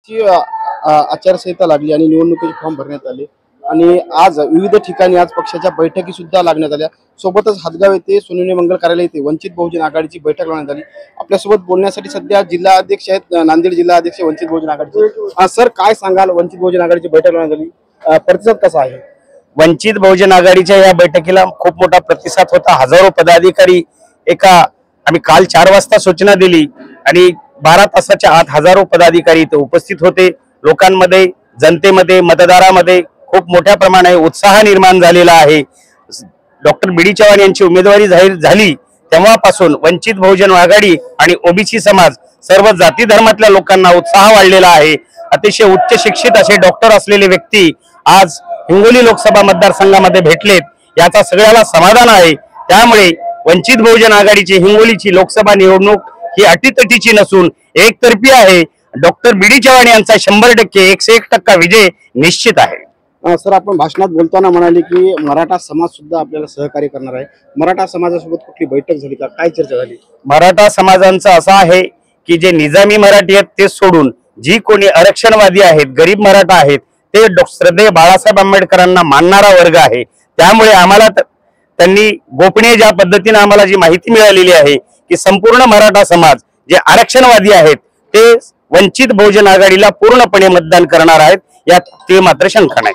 ची आचारसंहिता लागली आणि निवडणुकीचे फॉर्म भरण्यात आले आणि आज विविध ठिकाणी आज पक्षाच्या बैठकी सुद्धा लागण्यात आल्या। सोबतच हातगाव येथे सोनवणे मंगल कार्यालय येथे वंचित बहुजन आघाडीची बैठक लावण्यात आली। आपल्यासोबत बोलण्यासाठी सध्या जिल्हा अध्यक्ष आहेत, नांदेड जिल्हा अध्यक्ष वंचित बहुजन आघाडीचे। सर, काय सांगाल, वंचित बहुजन आघाडीची बैठक लावण्यात आली, प्रतिसाद कसा आहे? वंचित बहुजन आघाडीच्या या बैठकीला खूप मोठा प्रतिसाद होता। हजारो पदाधिकारी आम्ही काल 4 वाजता सूचना दिली आणि 12 तासाच्या आत हजारो पदाधिकारी इथे उपस्थित होते। लोकांमध्ये, जनतेमध्ये, मतदारामध्ये खूप मोठ्या प्रमाणात उत्साह निर्माण झालेला आहे। डॉक्टर बी डी चव्हाण यांची उमेदवारी जाहीर झाली तेव्हापासून वंचित बहुजन आघाडी आणि ओबीसी समाज सर्व जाती धर्मातल्या लोकांना उत्साह वाढलेला आहे। अतिशय उच्च शिक्षित असे डॉक्टर असलेले व्यक्ती आज हिंगोली लोकसभा मतदारसंघामध्ये भेटलेत, याचा सगळ्याला समाधान आहे। त्यामुळे वंचित बहुजन आघाडीची हिंगोलीची लोकसभा निवडणूक ही अटीतटीची नसून एकतर्फी आहे। डॉक्टर बी डी चव्हाण यांचा 100% 101% विजय निश्चित आहे। सर, आपण भाषणात बोलताना म्हणाले की मराठा समाज सुद्धा आपल्याला सहकार्य करणार आहे। मराठा समाजासोबत कुठली बैठक झाली का, काय चर्चा झाली? मराठा समाजांचं असं आहे की जे निजामी मराठी आहेत ते सोडून जी कोणी आरक्षणवादी आहेत, गरीब मराठा आहेत, ते श्रद्धेय बाळासाहेब आंबेडकरांना मानणारा वर्ग आहे। त्यामुळे आम्हाला त्यांनी गोपनीय ज्या पद्धतीने आम्हाला जी माहिती मिळालेली आहे की संपूर्ण मराठा समाज जे आरक्षणवादी आहेत ते वंचित बहुजन आघाडीला पूर्णपणे मतदान करणार आहेत, यात ते मात्र शंका नाही।